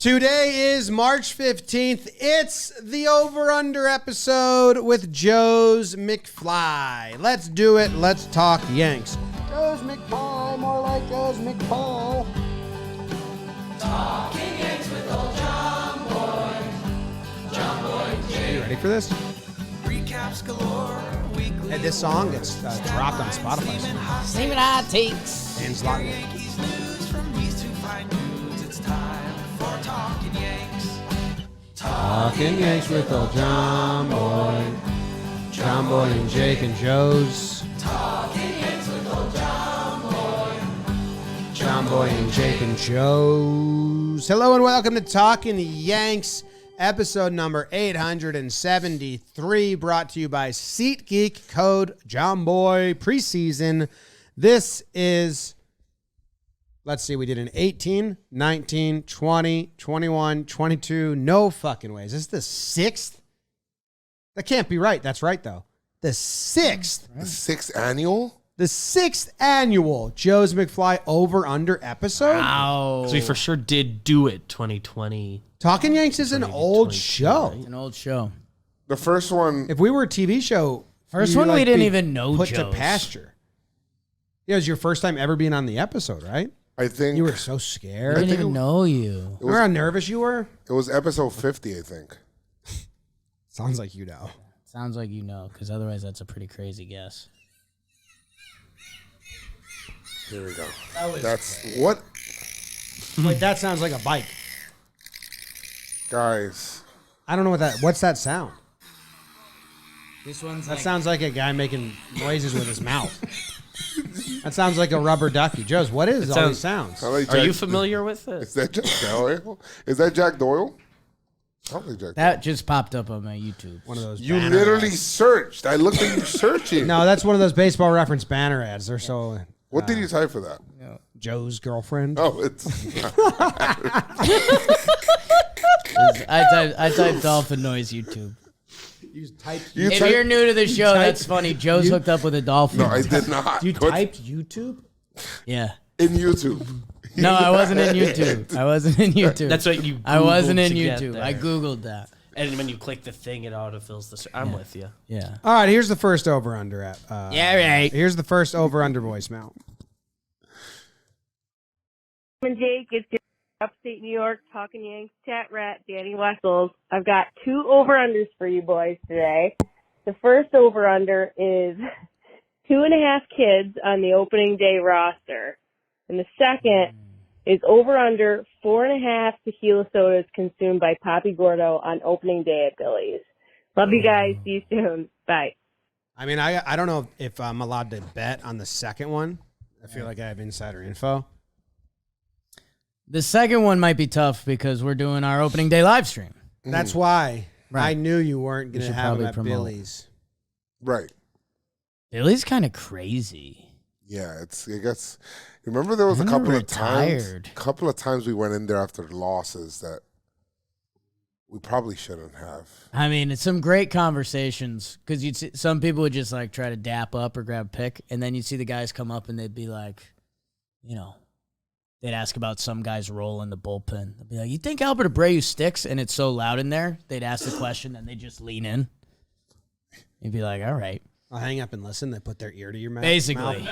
Today is March 15th. It's the Over-Under episode with Joez McFly. Let's do it. Let's talk Yanks. Joez McFly, more like Joez McFly. Talking Yanks with old Jomboy Jake. You ready for this? Recaps galore. Weekly. Hey, this song gets dropped on Spotify. See what I takes. And Slot. Yankees news from these two fine dudes. It's time for Talking Yanks. Talking Yanks with old Jomboy. Jomboy and Jake and Joez. Talking Yanks with old Jomboy. Jomboy and Jake and Joez. Hello and welcome to Talking Yanks, episode number 873, brought to you by SeatGeek, code Jomboy preseason. This is, let's see, we did an 18, 19, 20, 21, 22, no fucking ways. This is the sixth? That can't be right. That's right, though. The sixth. The sixth annual? The sixth annual Joez McFly over-under episode. Wow. So we for sure did do it 2020. Talking Yanks is an old show. It's an old show. The first one, If we were a TV show, First you'd, one we didn't be even know put to Joez. pasture. Yeah, it was your first time ever being on the episode, right? I think You were so We scared. didn't even know you. it Remember how nervous you were? was episode 50, I think. Sounds like you know. Sounds like you know, because otherwise that's a pretty crazy guess. Here we go. That's what, Wait, that sounds like a bike. guys. I don't know what's that sound? This one's That sounds like a guy making noises with his mouth. That sounds like a rubber ducky. Joez, what is all these sounds? I like Are Jack- you familiar with Is it? that Jack Doyle? Is that Jack Doyle? I don't think Jack Doyle. that just popped up on my YouTube. One of those You banner literally ads. searched. I looked at you searching. No, that's one of those baseball reference banner ads. They're so What did you type for that? Joe's girlfriend. Oh, it's I typed dolphin noise YouTube. You typed. You If typed- you're new to the show, typed- that's funny. Joe's hooked up with a dolphin. No, I did not. You But typed YouTube. Yeah. in YouTube. No, I wasn't in YouTube. I wasn't in YouTube. That's what you. I wasn't Googled in to get YouTube. there. I Googled that. And when you click the thing, it autofills the. I'm with you. Yeah. All right, here's the first over-under. Yeah, right. Here's the first over-under voicemail. And Jake, it's your upstate New York Talking Yanks chat rat, Danny Wessels. I've got two over-unders for you boys today. The first over-under is 2.5 kids on the opening day roster. And the second is over-under 4.5 tequila sodas consumed by Papi Gordo on opening day at Billy's. Love you guys. See you soon. Bye. I mean, I don't know if I'm allowed to bet on the second one. I feel like I have insider info. The second one might be tough because we're doing our opening day live stream. That's why Right. I knew you weren't going to should have them probably at promote. Billy's. Right. Billy's kind of crazy. Yeah, it gets. Remember, there was a I'm couple retired. of times we went in there after losses that we probably shouldn't have. I mean, it's some great conversations because you'd see some people would just like try to dap up or grab a pick, and then you'd see the guys come up and they'd be like, you know, they'd ask about some guy's role in the bullpen. They'd be like, "You think Albert Abreu sticks?" And it's so loud in there, they'd ask the question and they just lean in. You'd be like, "All right." I'll hang up and listen. They put their ear to your mouth. Basically.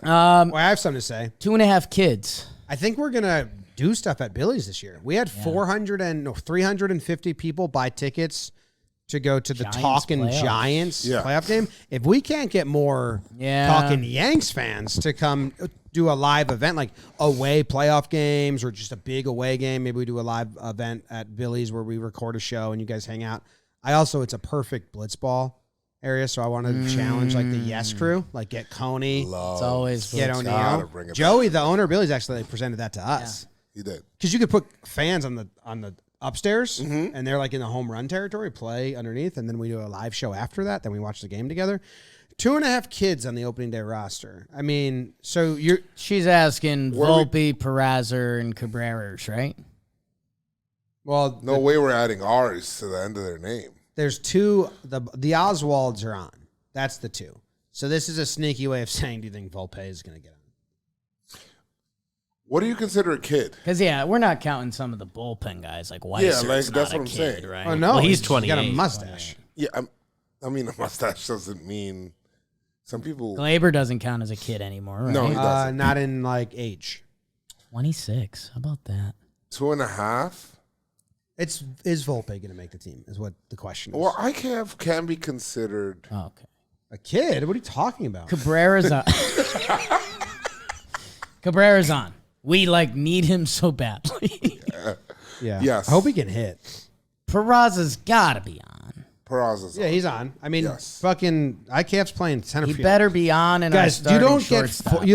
Well, I have something to say. 2.5 kids. I think we're going to do stuff at Billy's this year. We had 350 people buy tickets to go to the Giants Talkin' playoffs. Giants Yeah. playoff game. If we can't get more Talkin' Yanks fans to come do a live event, like away playoff games or just a big away game, maybe we do a live event at Billy's where we record a show and you guys hang out. It's a perfect blitzball area, so I wanted to challenge like the Yes crew, like get Coney, It's always get fun. Gotta O'Neill. bring it Joey, the owner of Billy's, actually presented that to us. You did. Because you could put fans on the upstairs, and they're like in the home run territory, play underneath, and then we do a live show after that. Then we watch the game together. 2.5 kids on the opening day roster. I mean, so you're She's asking What are Volpe, Peraza, and Cabreras, right? well. No way we're adding R's to the end of their name. There's two. The Oswalds are on. That's the two. So this is a sneaky way of saying, do you think Volpe is going to get on? What do you consider a kid? Because, we're not counting some of the bullpen guys like Weiser's Yeah, like, that's not what a I'm kid, saying. right? Oh, no. Well, he's He's 28. got a mustache. Yeah, I mean, a mustache doesn't mean some people. Glaber doesn't count as a kid anymore, right? No, he doesn't. Not in, like, age. 26. How about that? 2.5. Is Volpe going to make the team, is what the question is. Well, IKF can be considered. Oh, okay. A kid? What are you talking about? Cabrera's on. Cabrera's on. We need him so badly. Yeah. Yes. I hope he can hit. Peraza's got to be on. Peraza's. Yeah, he's on. I mean, Yes. fucking IKF's playing center He field. better be on. And Guys, you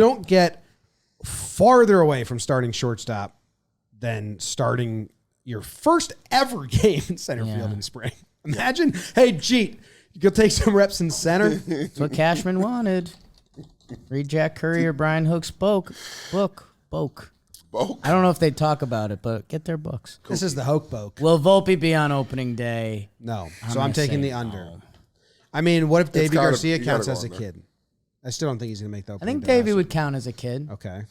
don't get farther away from starting shortstop than starting your first ever game in center field in spring. Imagine, hey, Jeet, you go take some reps in center. That's what Cashman wanted. Read Jack Curry or Brian Hook's book. I don't know if they talk about it, but get their books. This is the Hoch book. Will Volpe be on opening day? No. I'm So I'm gonna taking say the under. no. I mean, what if Davey gotta- Garcia you gotta counts go as a under. kid? I still don't think he's going to make the I opening think day Davey roster. would count as a kid. Okay.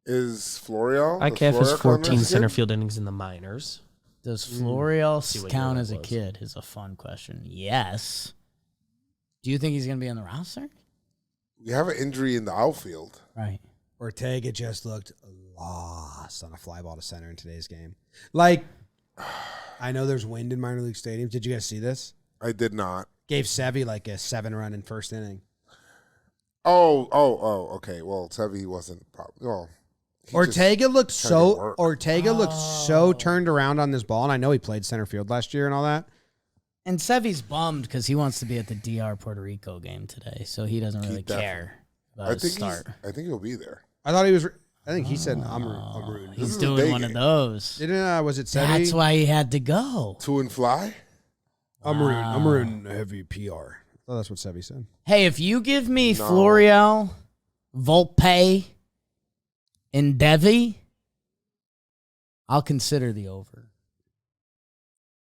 Is Florial? IKF is 14 center center field innings in the minors. Does Florial See what count year as that a was. kid? Is a fun question. Yes. Do you think he's going to be on the roster? We have an injury in the outfield. Right. Ortega just looked lost on a fly ball to center in today's game. Like, I know there's wind in minor league stadiums. Did you guys see this? I did not. Gave Sevy like a 7-run in first inning. Oh, okay. Well, Sevy wasn't. Well, he Ortega looked tried to work. so turned around on this ball, and I know he played center field last year and all that. And Sevy's bummed because he wants to be at the DR Puerto Rico game today, so he doesn't really definitely- care about I his think start. I think he'll be there. I thought he was. I think he said Amrun. He's is a doing day one of game. those. Didn't was it Sevy? That's why he had to go. Two and fly. Amrun heavy PR. Oh, that's what Sevy said. Hey, if you give me Florial, Volpe, and Devi, I'll consider the over.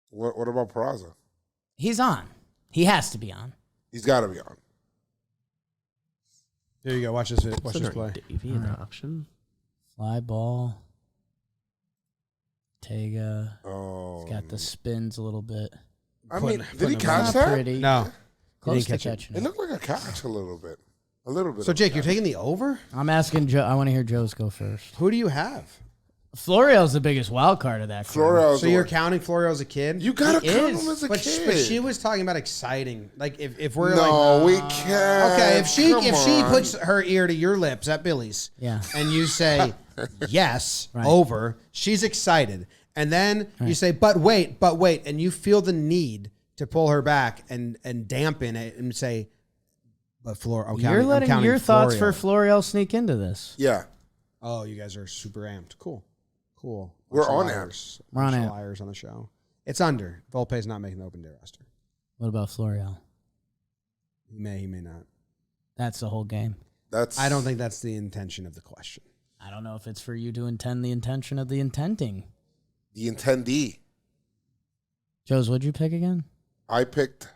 What about Peraza? He's on. He has to be on. He's got to be on. There you go. Watch this. Watch this Considering play. Davey an option. Fly ball. Ortega. Oh, He's got the spins a little bit. I mean, putting did he him catch Not that? pretty. No. Close didn't to catch it. catching It it. looked like a catch a little bit. A little bit. So of a Jake, you're catch. taking the over? I'm asking Joe. I want to hear Joe's go first. Who do you have? Florial's the biggest wild card of that crew. Florial's So you're the- counting Florio as a kid? You gotta He count is, him as a but kid. she was talking about exciting. Like if we're no, like, we can't. okay, if she Come on. puts her ear to your lips at Billy's, Yeah. and you say yes, Right. over, she's excited, and then you say but wait, and you feel the need to pull her back and dampen it and say, but Flor, I'm You're letting counting your thoughts Florio. for Florial sneak into this. Yeah, Oh, you guys are super amped. Cool. We're Bunch of on liars. We're on Bunch of amp. liars on the show. It's under. Volpe's not making the open day roster. What about Florial? He may not. That's the whole game. that's. I don't think that's the intention of the question. I don't know if it's for you to intend the intention of the intenting. the intendee. Joe's, what'd you pick again? I picked.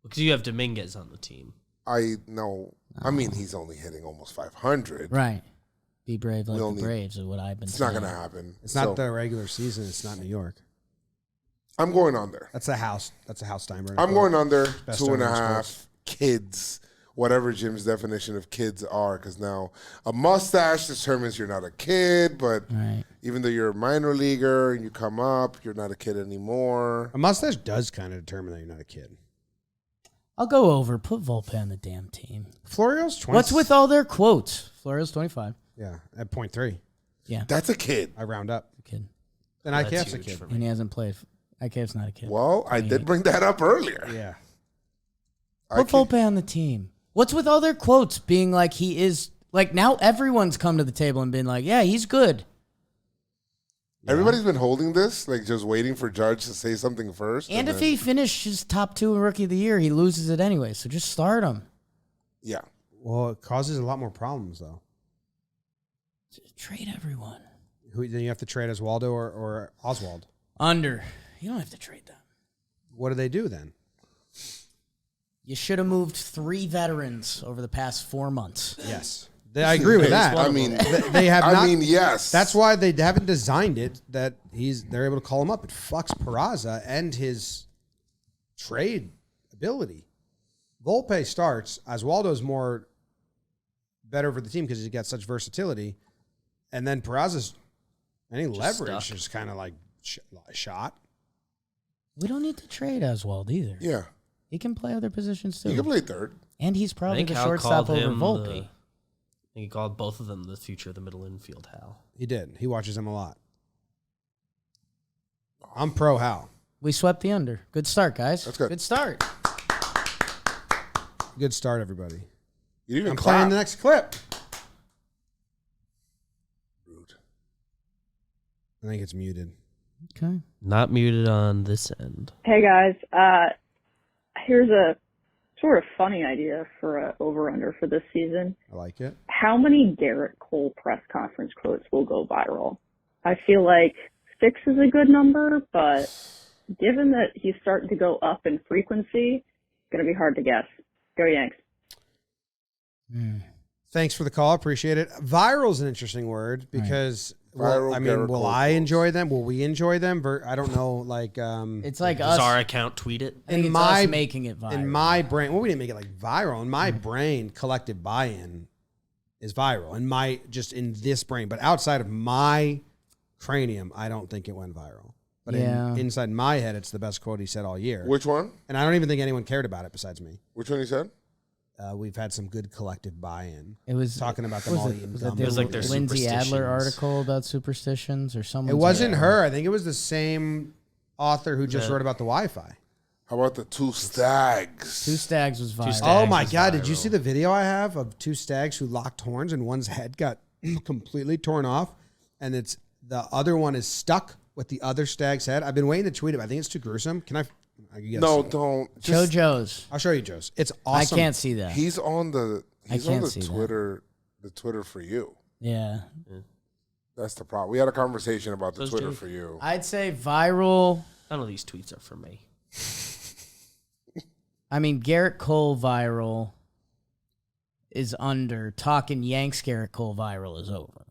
Because you have Dominguez on the team. I know. I mean, he's only hitting almost 500. Right. Be brave like We'll the need- Braves is what I've been It's saying. not going to happen. It's not the regular season. It's not New York. I'm going under. That's a house. That's a house timer. I'm going under Best 2.5 owner in sports. kids, whatever Jim's definition of kids are, because now a mustache determines you're not a kid, but Right. even though you're a minor leaguer and you come up, you're not a kid anymore. A mustache does kind of determine that you're not a kid. I'll go over. Put Volpe on the damn team. Florio's 20. What's with all their quotes? Florial's 25. Yeah, at 0.3. Yeah. That's a kid. I round up. Kid. Then That's IKF's a huge kid. for And he hasn't played. IKF's not a kid. Well, I 28. did bring that up earlier. Yeah. Put Volpe on the team. What's with all their quotes being like he is like now everyone's come to the table and been like, yeah, he's good. Everybody's been holding this, like just waiting for Judge to say something first. And if then- he finishes top 2 in rookie of the year, he loses it anyway. So just start him. Yeah. Well, it causes a lot more problems, though. Trade everyone. Then you have to trade Oswaldo or Oswald. Under. You don't have to trade them. What do they do then? You should have moved 3 veterans over the past 4 months. Yes. I agree with that. I mean, They have not. I mean, yes. That's why they haven't designed it that they're able to call him up. It fucks Peraza and his trade ability. Volpe starts. Oswaldo's more better for the team because he's got such versatility. And then Peraza's any leverage stuck. is kind of like shot. We don't need to trade Oswald either. Yeah. He can play other positions too. He can play third. And he's I probably think the Hal shortstop called over him Volpe. I think he called both of them the future of the middle infield, Hal. He did. He watches him a lot. I'm pro Hal. We swept the under. Good start, guys. That's good. Good start. Good start, everybody. You didn't even I'm clap. playing the next clip. Rude. I think it's muted. Okay. Not muted on this end. Hey guys, here's a sort of funny idea for a over/under for this season. I like it. How many Gerrit Cole press conference quotes will go viral? I feel like 6 is a good number, but given that he's starting to go up in frequency, it's going to be hard to guess. Go Yanks. Thanks for the call. Appreciate it. Viral is an interesting word because, Viral Gerrit will Cole I quotes. enjoy them? Will we enjoy them? I don't know. Like, It's like Does us. our account tweet it? I think in it's my- us making it viral. in my brain, well, we didn't make it like viral. In my brain, collective buy-in is viral. In this brain, but outside of my cranium, I don't think it went viral. But inside my head, it's the best quote he said all year. Which one? And I don't even think anyone cared about it besides me. Which one he said? We've had some good collective buy-in. It was Talking about what them all was eating was gum. the It was like their Lindsay Adler superstitions. article about superstitions or something. It wasn't her. I think it was the same author who just Yeah. wrote about the Wi-Fi. How about the two stags? Two Stags was viral. Stags. Oh my was God! Did you viral. see the video I have of two stags who locked horns and one's head got completely torn off, and the other one is stuck with the other stag's head? I've been waiting to tweet it. But I think it's too gruesome. Can I? Guess. No, don't. JoJo's. I'll show you, Joe's. It's awesome. I can't see that. He's on the. He's on can't the see that. Twitter. The Twitter for you. Yeah. That's the problem. We had a conversation about the So's Twitter Jake. for you. I'd say viral. None of these tweets are for me. I mean, Gerrit Cole viral is under. Talking Yanks Gerrit Cole viral is over.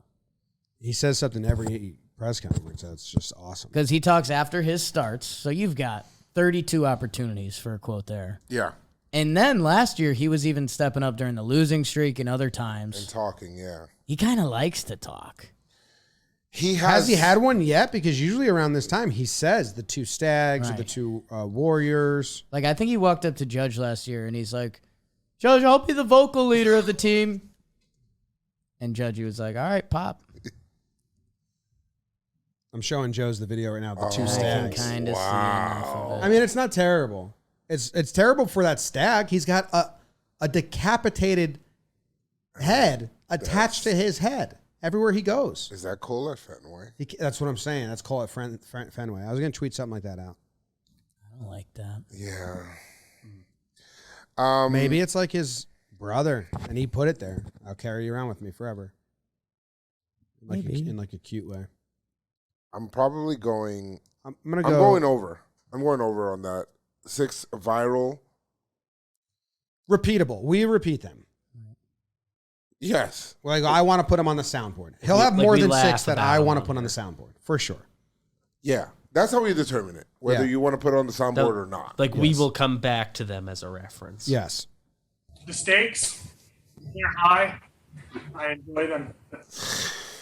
He says something every press conference. That's just awesome. Because he talks after his starts. So you've got 32 opportunities for a quote there. Yeah, And then last year, he was even stepping up during the losing streak and other times. and talking. Yeah, He kind of likes to talk. he Has he had one yet? Because usually around this time, he says the two stags or the Right. two warriors. Like, I think he walked up to Judge last year and he's like, Judge, I'll be the vocal leader of the team. And Judge, he was like, all right, Pop. I'm showing Joe's the video right now. The two I can stags. kind of see enough of it. I mean, it's not terrible. It's terrible for that stag. He's got a decapitated head attached to his head everywhere he goes. Is that Cole at Fenway? That's what I'm saying. That's called it Fenway. I was going to tweet something like that out. I don't like that. Yeah. Maybe it's like his brother, and he put it there. I'll carry you around with me forever. Maybe. In like a cute way. I'm probably going. I'm gonna I'm go. going over. I'm going over on that. 6 viral. Repeatable. We repeat them. Yes. Like I want to put him on the soundboard. He'll we- have like more we than laugh 6 that about I him want to on put on the here. soundboard for sure. Yeah. That's how we determine it. Whether Yeah. you want to put it on the soundboard or not. Like, we Yes. will come back to them as a reference. Yes. The stakes, they're high. I enjoy them.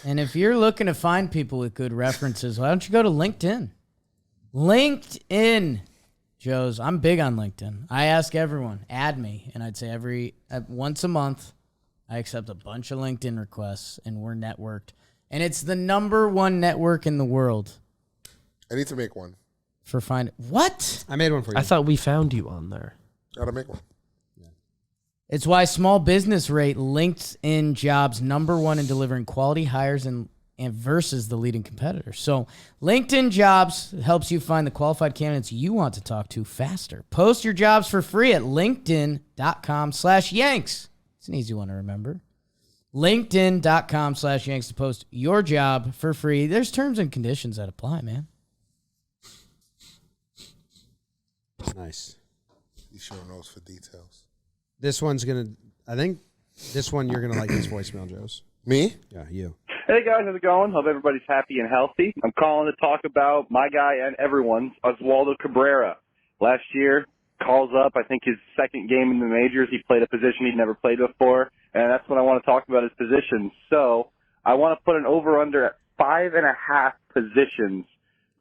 And if you're looking to find people with good references, why don't you go to LinkedIn? LinkedIn. Joe's, I'm big on LinkedIn. I ask everyone, add me. And I'd say once a month, I accept a bunch of LinkedIn requests, and we're networked. And it's the #1 network in the world I need to make one. for finding. What? I made one for you. I thought we found you on there. Gotta make one. It's why small business rate LinkedIn jobs #1 in delivering quality hires and versus the leading competitor. So LinkedIn Jobs helps you find the qualified candidates you want to talk to faster. Post your jobs for free at linkedin.com/Yanks. It's an easy one to remember. LinkedIn.com/Yanks to post your job for free. There's terms and conditions that apply, man. Nice. He sure knows for details. This one's going to, I think This one, you're going to like this voicemail, Joes. Me? Yeah, you. Hey guys, how's it going? Hope everybody's happy and healthy. I'm calling to talk about my guy and everyone's Oswaldo Cabrera. Last year, calls up, I think his second game in the majors. He played a position he'd never played before, and that's what I want to talk about, his position. So I want to put an over-under at 5.5 positions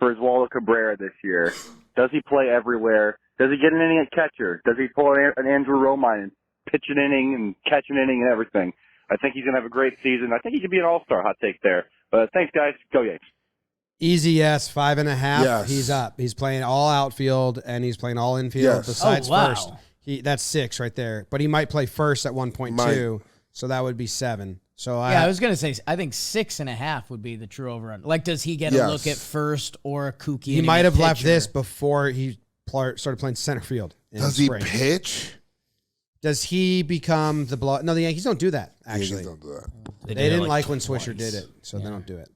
for Oswaldo Cabrera this year. Does he play everywhere? Does he get an inning at catcher? Does he pull an Andrew Romine and pitch an inning and catch an inning and everything? I think he's going to have a great season. I think he could be an all-star. Hot take there. But thanks, guys. Go Yanks. Easy yes, 5.5. Yes. He's up. He's playing all outfield, and he's playing all infield Yes. besides Oh, wow. first. That's 6 right there. But he might play first at 1.2, so that would be 7. So Yeah, I was gonna say I think 6.5 would be the true over. Like, does he get a look at first or a kooky? he might have left this before he started playing center field. Does he pitch? Does he become the blow? No, the Yankees don't do that. Actually, Yankees don't do that. they didn't like when Swisher did it, so they don't do it.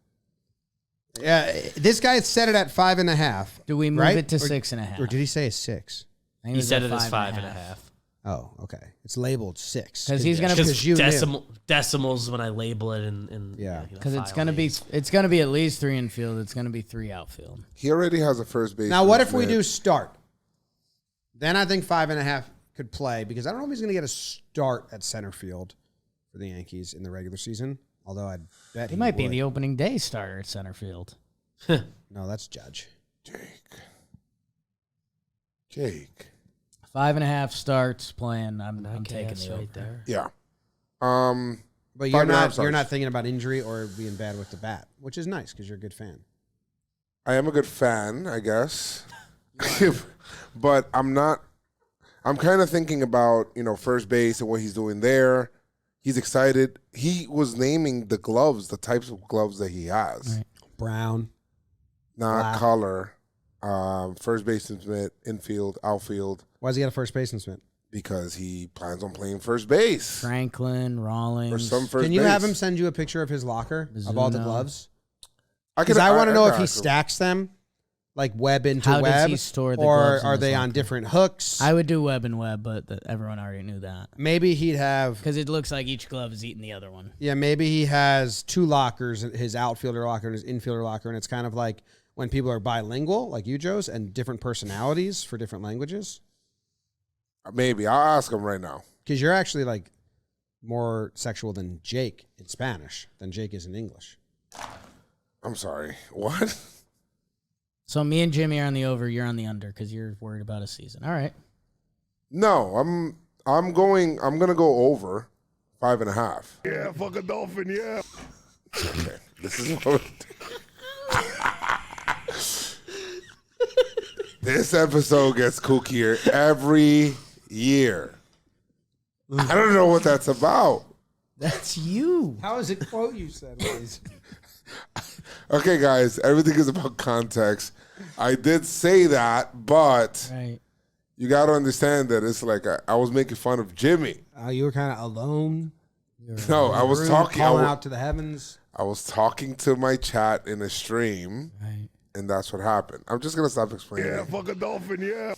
Yeah, this guy set it at 5.5. Do we move it to 6.5? Or did he say a 6? He said it as 5.5. Oh, okay. It's labeled 6 because he's gonna Just you decimals when I label it, and Yeah. because it's gonna be at least 3 infield. It's gonna be 3 outfield. He already has a first base. Now, what if we do start? Then I think 5.5 could play because I don't know if he's going to get a start at center field for the Yankees in the regular season. Although I'd bet He might be the opening day starter at center field. No, that's Judge. Jake. 5.5 starts playing. I'm taking the over. right there. Yeah. But you're 5.5 not starts. thinking about injury or being bad with the bat, which is nice because you're a good fan. I am a good fan, I guess. But I'm not. I'm kind of thinking about, first base and what he's doing there. He's excited. He was naming the gloves, the types of gloves that he has. Right. Brown. Not Black. color. First baseman, infield, outfield. Why does he got a first baseman, Smith? Because he plans on playing first base. Franklin, Rawlings. Or some first Can you base. have him send you a picture of his locker of all the Mizuno. gloves? I Because I want to know if he ask him. stacks them, like web into How does web, he store the or gloves in are his they on locker? different hooks? I would do web and web, but everyone already knew that Maybe he'd have. because it looks like each glove is eating the other one. Yeah, maybe he has 2 lockers, his outfielder locker and his infielder locker, and it's kind of like when people are bilingual, like you, Joes, and different personalities for different languages. Maybe. I'll ask him right now. Because you're actually like more sexual than Jake in Spanish than Jake is in English. I'm sorry. What? So me and Jimmy are on the over. You're on the under because you're worried about a season. All right. No, I'm gonna go over 5.5. Yeah, fuck a dolphin, yeah. Okay. This is what this episode gets kookier every year. I don't know what that's about. That's you. How is it quote you said, Liz? Okay, guys, everything is about context. I did say that, but Right. you got to understand that it's like I was making fun of Jimmy. You were kind of alone. No, I was talking. Calling out to the heavens. I was talking to my chat in a stream, Right. and that's what happened. I'm just gonna stop explaining. Yeah, it. fuck a dolphin, yeah.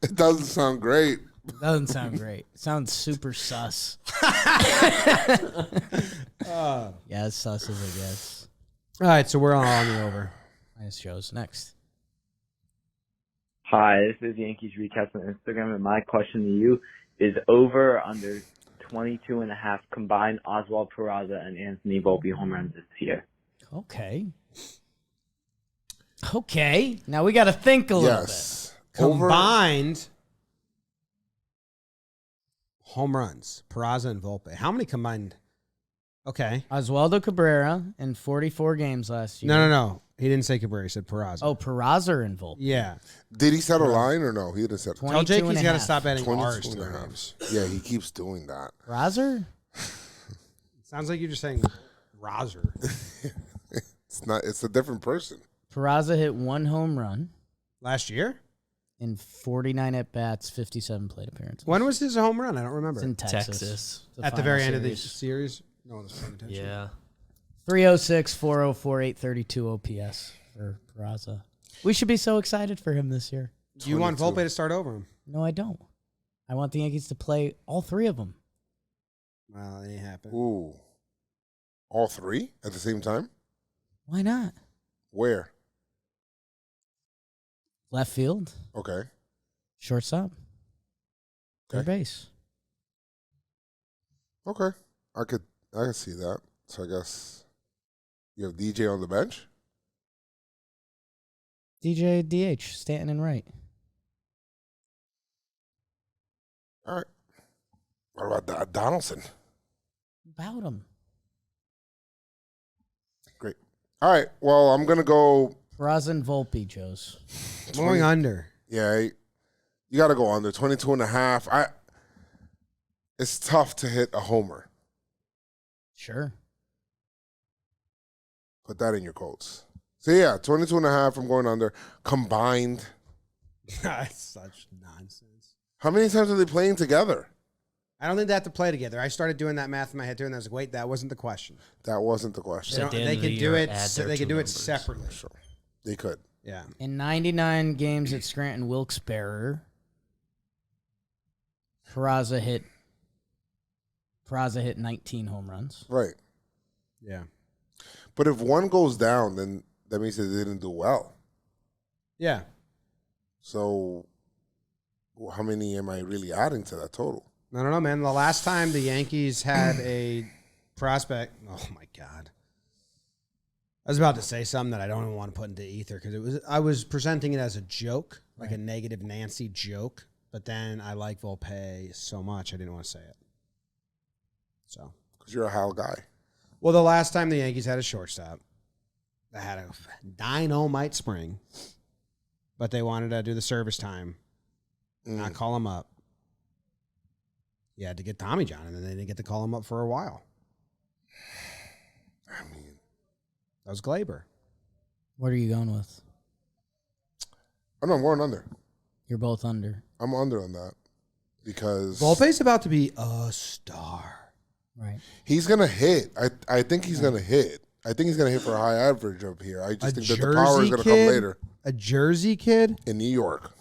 It doesn't sound great. Doesn't sound great. Sounds super sus. Yeah, it's sus as I guess. All right, so we're all on the over. Nice shows. Next. Hi, this is Yankees Recast on Instagram, and my question to you is over or under 22.5 combined Oswald, Peraza, and Anthony Volpe home runs this year. Okay. Okay. Now we got to think a little Yes. Combined home runs, Peraza and Volpe. How many combined? Okay. bit. Oswaldo Cabrera in 44 games last year. No. He didn't say Cabrera. He said Peraza. Oh, Peraza and Volpe. Yeah. Did he set a line or no? He didn't set. Tell Jake he's got to stop adding 22 R's and to a their half. names. Yeah, he keeps doing that. Peraza? Sounds like you're just saying Rozer. It's not. It's a different person. Peraza hit 1 home run Last year? in 49 at-bats, 57 plate appearances. When was his home run? I don't remember. It's in Texas. Texas. At the final very end of the series. series? No one was paying attention. Yeah. 306, 404, 832 OPS for Peraza. We should be so excited for him this year. Do you want Volpe to start over him? No, I don't. I want the Yankees to play all three of them. Well, it ain't happening. Ooh. All three at the same time? Why not? Where? Left field. Okay. Shortstop. Third base. Okay. I could see that. So I guess you have DJ on the bench? DJ DH, Stanton and right. All right. What about Donaldson? About him. Great. All right. Well, I'm going to go. Peraza and Volpe, Joes. Going under. Yeah. You got to go under. 22.5. It's tough to hit a homer. Sure. Put that in your quotes. So, yeah, 22.5. I'm going under. Combined. That's such nonsense. How many times are they playing together? I don't think they have to play together. I started doing that math in my head too, and I was like, "Wait, that wasn't the question." That wasn't the question. They could do it. They could do it separately. Sure. They could. Yeah. In 99 games at Scranton Wilkes-Barre, Peraza hit 19 home runs. Right. Yeah. But if one goes down, then that means they didn't do well. Yeah. So, how many am I really adding to that total? I don't know, man. The last time the Yankees had a prospect, oh my God. I was about to say something that I don't even want to put into ether because I was presenting it as a joke, like a negative Nancy joke, but then I like Volpe so much I didn't want to say it. So, because you're a Hal guy. Well, the last time the Yankees had a shortstop that had a dynamite spring, but they wanted to do the service time, not call him up. You had to get Tommy John, and then they didn't get to call him up for a while. I mean, that was Glaber. What are you going with? I'm going under. You're both under. I'm under on that because Volpe's about to be a star. Right. He's gonna hit. I think he's gonna hit. I think he's gonna hit for a high average up here. I just think that the power is gonna come later. A Jersey kid in New York.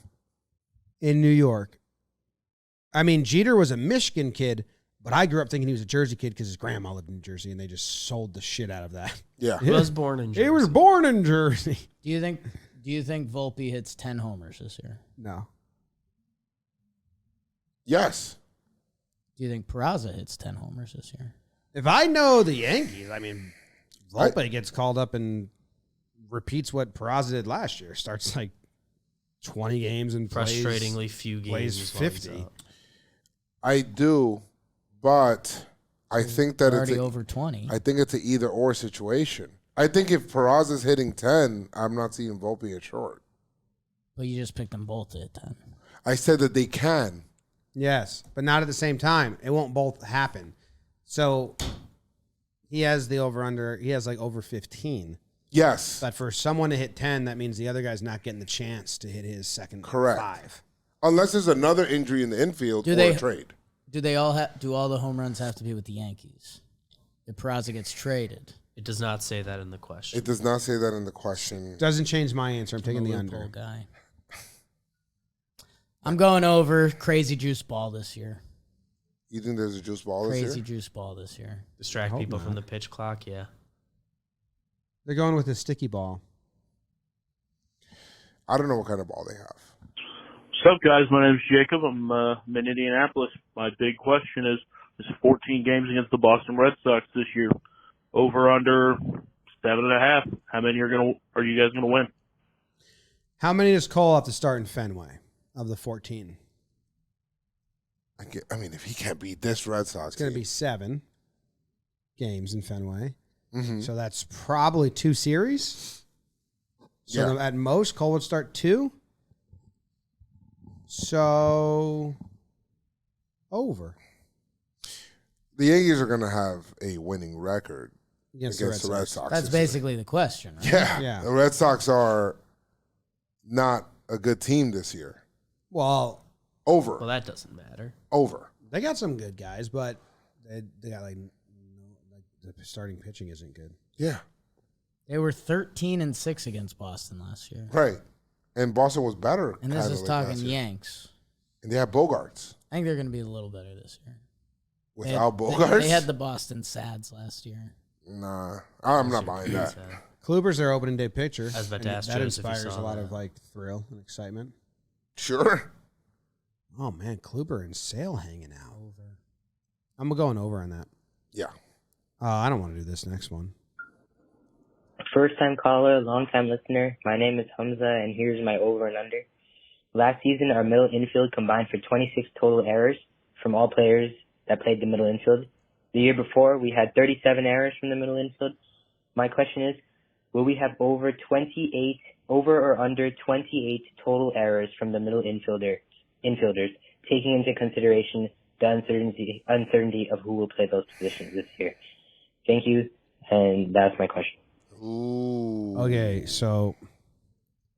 In New York. I mean, Jeter was a Michigan kid, but I grew up thinking he was a Jersey kid because his grandma lived in New Jersey, and they just sold the shit out of that. Yeah. He was born in Jersey. He was born in Jersey. Do you think Volpe hits 10 homers this year? No. Yes. Do you think Peraza hits 10 homers this year? If I know the Yankees, I mean, Volpe gets called up and repeats what Peraza did last year. Starts like 20 games and frustratingly few games. Plays 50. I do, but I think that already over 20. I think it's an either or situation. I think if Peraza's hitting 10, I'm not seeing Volpe at short. But you just picked them both to hit 10. I said that they can. Yes, but not at the same time. It won't both happen. So he has the over-under. He has like over 15. Yes. But for someone to hit 10, that means the other guy's not getting the chance to hit his second 5. Unless there's another injury in the infield or a trade. Do all the home runs have to be with the Yankees? If Peraza gets traded. It does not say that in the question. It does not say that in the question. Doesn't change my answer. I'm taking the loophole under. Guy. I'm going over crazy juice ball this year. You think there's a juice ball this year? Crazy juice ball this year. Distract people from the pitch clock, yeah. They're going with a sticky ball. I don't know what kind of ball they have. What's up, guys? My name's Jacob. I'm in Indianapolis. My big question is 14 games against the Boston Red Sox this year. Over under 7.5. How many are you guys gonna win? How many does Cole have to start in Fenway of the 14? I mean, if he can't beat this Red Sox, it's going to be 7 games in Fenway. Mm-hmm. So that's probably 2 series. So Yeah. at most, Cole would start 2. So over. The Yankees are going to have a winning record Against against the the Red Red Sox. Sox. That's this year. basically the question, right? Yeah. The Red Sox are not a good team this year. Well, over. Well, that doesn't matter. Over. They got some good guys, but they got like the starting pitching isn't good. Yeah. They were 13-6 against Boston last year. Right. And Boston was better. And this kinda is like talking last year. Yanks. And they had Bogarts. I think they're going to be a little better this year. Without Bogarts? They had the Boston Sads last year. Nah, I'm not buying that. Kluber's their opening day pitcher. I was about to and ask that Joez if you inspires saw a lot that. of like thrill and excitement. Sure. Oh man, Kluber and Sale hanging out. I'm going over on that. Yeah. I don't want to do this next one. First time caller, long time listener. My name is Hamza, and here's my over and under. Last season, our middle infield combined for 26 total errors from all players that played the middle infield. The year before, we had 37 errors from the middle infield. My question is, will we have over or under 28 total errors from the middle infielders, taking into consideration the uncertainty of who will play those positions this year? Thank you, and that's my question. Ooh. Okay, so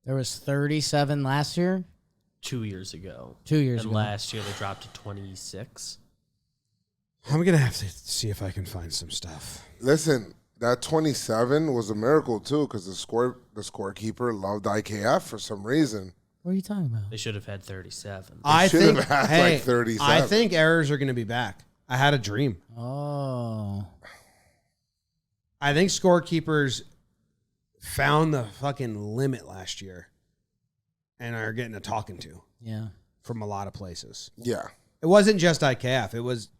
there was 37 last year. 2 years ago. 2 years and ago. last year they dropped to 26. I'm gonna have to see if I can find some stuff. Listen, that 27 was a miracle too, because the scorekeeper loved IKF for some reason. What are you talking about? They should have had 37. I should think have had hey, like 37. I think errors are going to be back. I had a dream. Oh. I think scorekeepers found the fucking limit last year and are getting a talking to. Yeah. From a lot of places. Yeah. It wasn't just IKF. It was,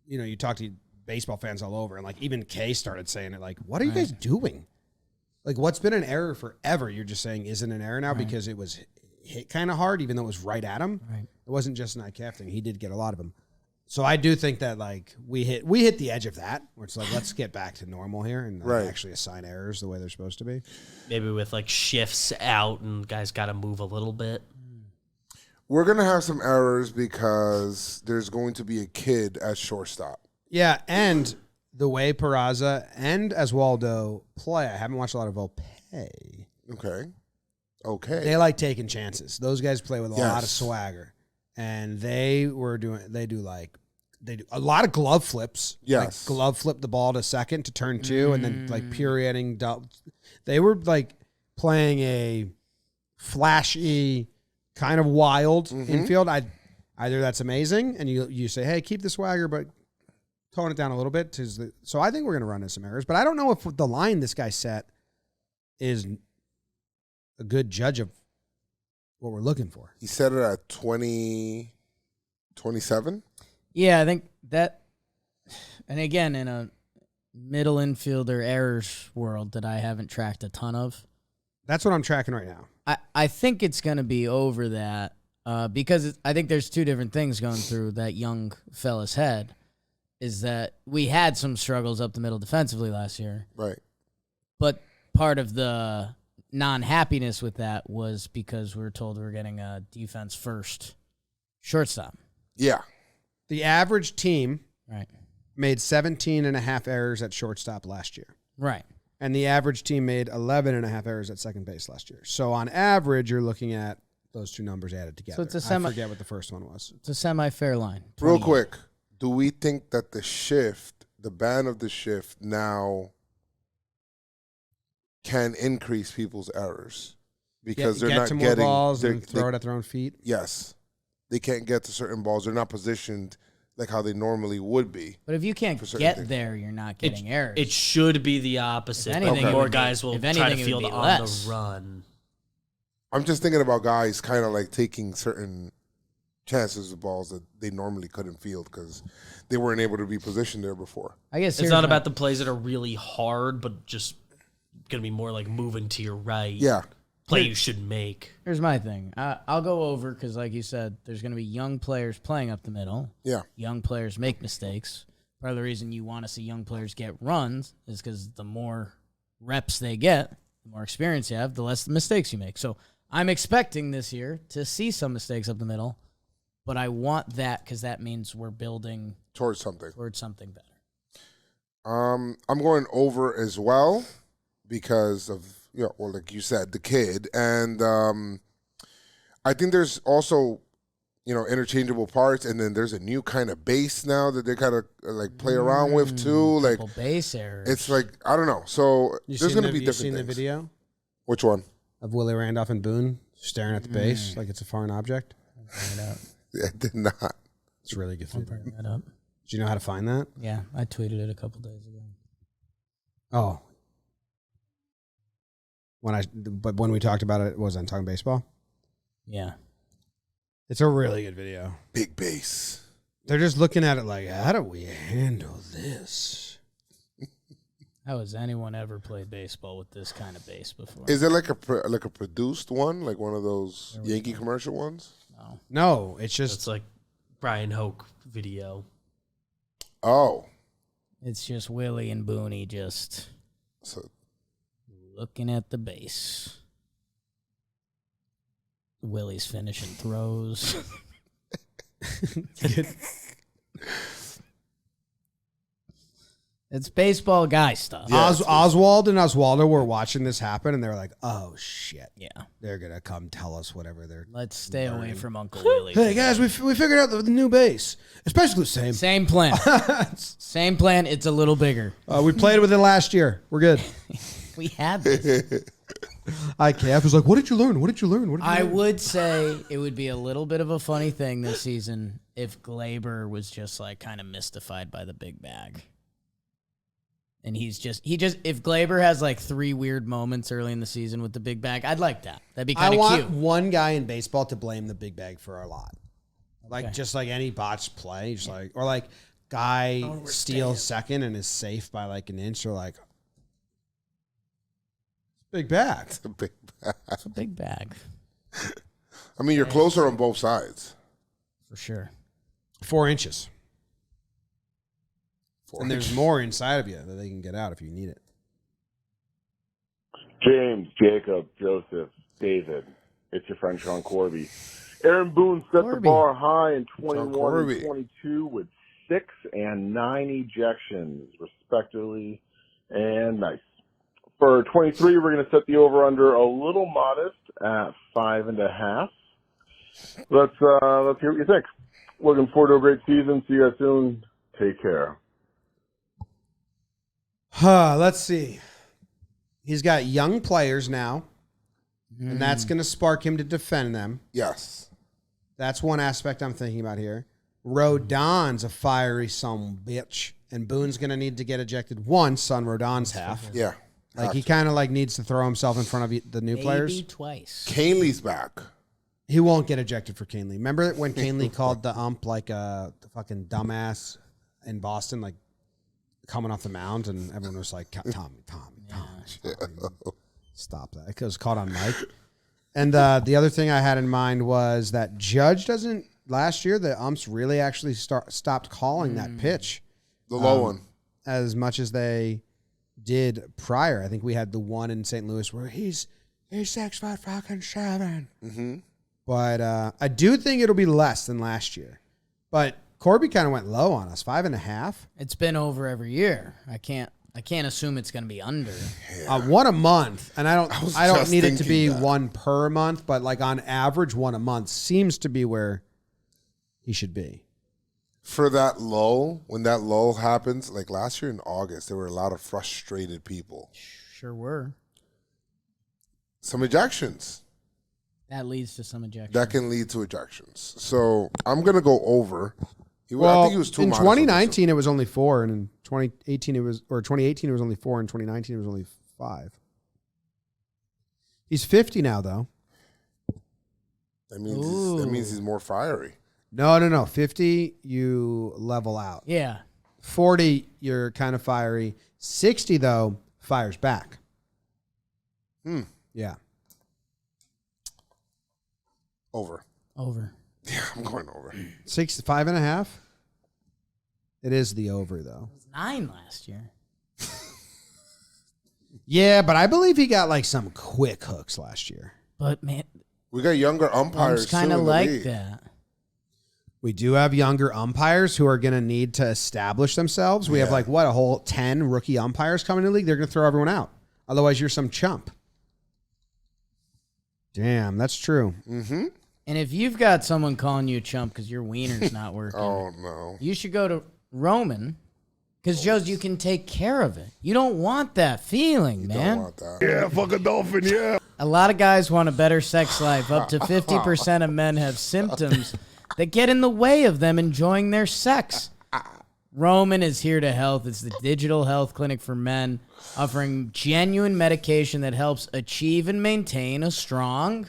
you talk to baseball fans all over, and like even Kay started saying it, like, what are you guys doing? Like, what's been an error forever, you're just saying isn't an error now because it was hit kind of hard, even though it was right at him. Right. It wasn't just an IKF thing. He did get a lot of them. So I do think that like we hit the edge of that, where it's like, let's get back to normal here and actually assign errors the way they're supposed to be. Maybe with like shifts out and guys got to move a little bit. We're going to have some errors because there's going to be a kid at shortstop. Yeah, and the way Peraza and Oswaldo play, I haven't watched a lot of Volpe. Okay. They like taking chances. Those guys play with a lot of swagger. And they do a lot of glove flips. Yes. Like glove flip the ball to second to turn two, and then like pirouetting. They were like playing a flashy, kind of wild infield. Either that's amazing, and you say, hey, keep the swagger, but tone it down a little bit. So I think we're going to run into some errors. But I don't know if the line this guy set is a good judge of what we're looking for. He set it at 27. Yeah, I think that, and again, in a middle infielder errors world that I haven't tracked a ton of. That's what I'm tracking right now. I think it's going to be over that because I think there's two different things going through that young fella's head. Is that we had some struggles up the middle defensively last year. Right. But part of the non-happiness with that was because we were told we were getting a defense first shortstop. Yeah. The average team right made 17 and a half errors at shortstop last year. Right. And the average team made 11 and a half errors at second base last year. So on average, you're looking at those two numbers added together. So it's a I forget what the first one was. It's a semi-fair line. Real quick, do we think that the ban of the shift now can increase people's errors because they're get not to more getting balls and throw it at their own feet? Yes. They can't get to certain balls. They're not positioned like how they normally would be. But if you can't get there, you're not getting errors. It should be the opposite. If anything, More guys will try to field on less. the run. I'm just thinking about guys kind of like taking certain chances with balls that they normally couldn't field because they weren't able to be positioned there before. I guess it's not about the plays that are really hard, but just going to be more like moving to your right. Yeah. Play you should make. Here's my thing. I'll go over because, like you said, there's going to be young players playing up the middle. Yeah. Young players make mistakes. Part of the reason you want to see young players get runs is because the more reps they get, the more experience you have, the less mistakes you make. So I'm expecting this year to see some mistakes up the middle, but I want that because that means we're building towards something better. I'm going over as well because of, like you said, the kid. And I think there's also, interchangeable parts. And then there's a new kind of base now that they kind of like play around with too. Like base errors. It's like, I don't know. So there's going to be different things. You seen the video? Which one? Of Willie Randolph and Boone Staring at the base like it's a foreign object. Yeah, I did not. It's really good. I'll bring that up. Do you know how to find that? Yeah, I tweeted it a couple days ago. Oh. But when we talked about it, was on Talking Baseball? Yeah. It's a really good video. Big base. They're just looking at it like, how do we handle this? How has anyone ever played baseball with this kind of base before? Is it like a produced one, like one of those Yankee commercial ones? No, it's just It's like Bryan Hoch video. Oh, It's just Willie and Boone just looking at the base. Willie's finishing throws. It's baseball guy stuff. Oswald and Oswaldo were watching this happen, and they were like, "Oh shit, yeah, they're gonna come tell us whatever they're." Let's stay away from Uncle Willie. Hey guys, we figured out the new base. It's basically the Same plan. Same plan. It's a little bigger. We played with it last year. We're good. We had this. IKF was like, "What did you learn? What did you learn?" I would say it would be a little bit of a funny thing this season if Glaber was just like kind of mystified by the big bag. And he just if Glaber has like 3 weird moments early in the season with the big bag, I'd like that. That'd be kind of cute. I want one guy in baseball to blame the big bag for a lot. Like just like any botched play, just like or like guy steals second and is safe by like an inch, or like big bag. It's a big bag. It's a big bag. I mean, you're closer on both sides. For sure. 4 inches. And there's more inside of you that they can get out if you need it. James, Jacob, Joseph, David. It's your friend Sean Corby. Aaron Boone set the bar high in 21 and 22 with 6 and 9 ejections, respectively, and nice. For 23, we're going to set the over-under a little modest at 5.5. Let's hear what you think. Looking forward to a great season. See you guys soon. Take care. Let's see. He's got young players now, and that's going to spark him to defend them. Yes. That's one aspect I'm thinking about here. Rodon's a fiery son bitch, and Boone's going to need to get ejected once on Rodon's half. Yeah. Like he kind of like needs to throw himself in front of the new players. Maybe twice. Canley's back. He won't get ejected for Canley. Remember when Canley called the ump like a fucking dumbass in Boston, like coming off the mound, and everyone was like, Tommy. Stop that. It was caught on mic. And the other thing I had in mind was that Judge doesn't, last year, the umps really actually stopped calling that pitch. The low one. As much as they did prior. I think we had the one in St. Louis where he's 6'7". Mm-hmm. But I do think it'll be less than last year. But Corby kind of went low on us, 5.5. It's been over every year. I can't assume it's going to be under. One a month, and I don't need it to be that. one per month, but like on average, one a month seems to be where he should be. For that low, when that low happens, like last year in August, there were a lot of frustrated people. Sure were. Some ejections. That leads to some ejections. That can lead to ejections. So I'm going to go over. Well, I think he was too in modest 2019 it was only 4, and in 2018 it was 4, and 2019 it was only 5. He's 50 now, though. That means he's more fiery. No. 50, you level out. Yeah. 40, you're kind of fiery. 60, though, fires back. Yeah. Over. Yeah, I'm going over. 5.5. It is the over, though. It was 9 last year. Yeah, but I believe he got like some quick hooks last year. But man, we got younger umpires. Kind of like that. We do have younger umpires who are going to need to establish themselves. We have like a whole 10 rookie umpires coming in the league. They're going to throw everyone out. Otherwise, you're some chump. Damn, that's true. Mm-hmm. And if you've got someone calling you a chump because your wiener's not working, oh no, you should go to Roman, because Joe's, you can take care of it. You don't want that feeling, man. Don't want that. Yeah, fuck a dolphin, yeah. A lot of guys want a better sex life. Up to 50% of men have symptoms that get in the way of them enjoying their sex. Roman is here to help. It's the digital health clinic for men, offering genuine medication that helps achieve and maintain a strong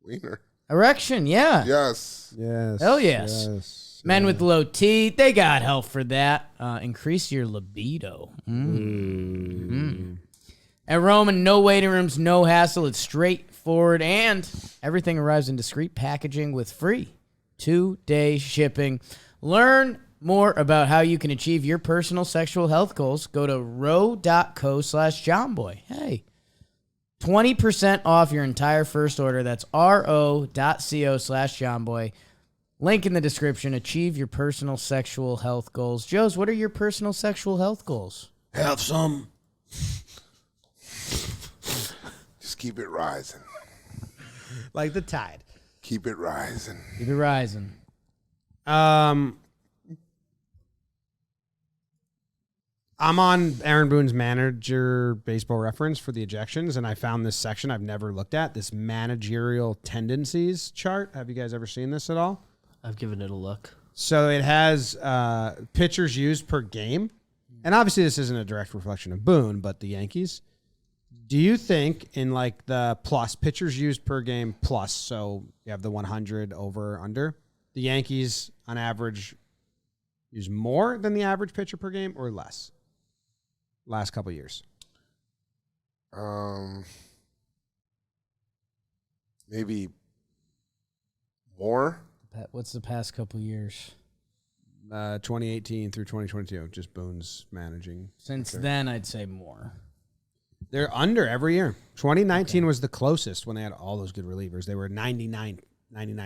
wiener erection. Yeah. Yes. Hell yes. Men with low T, they got help for that. Increase your libido. At Roman, no waiting rooms, no hassle. It's straightforward, and everything arrives in discreet packaging with free 2-day shipping. Learn more about how you can achieve your personal sexual health goals. Go to ro.co/Jomboy. Hey, 20% off your entire first order. That's ro.co/Jomboy. Link in the description. Achieve your personal sexual health goals. Joez, what are your personal sexual health goals? Have some. Just keep it rising. Like the tide. Keep it rising. Keep it rising. I'm on Aaron Boone's manager baseball reference for the ejections, and I found this section I've never looked at, this managerial tendencies chart. Have you guys ever seen this at all? I've given it a look. So it has pitchers used per game. And obviously this isn't a direct reflection of Boone, but the Yankees. Do you think in like the plus, pitchers used per game plus, so you have the 100 over or under, the Yankees on average use more than the average pitcher per game or less? Last couple of years. Maybe more. What's the past couple of years? 2018 through 2022, just Boone's managing. Since then, I'd say more. They're under every year. 2019 was the closest when they had all those good relievers. They were 99,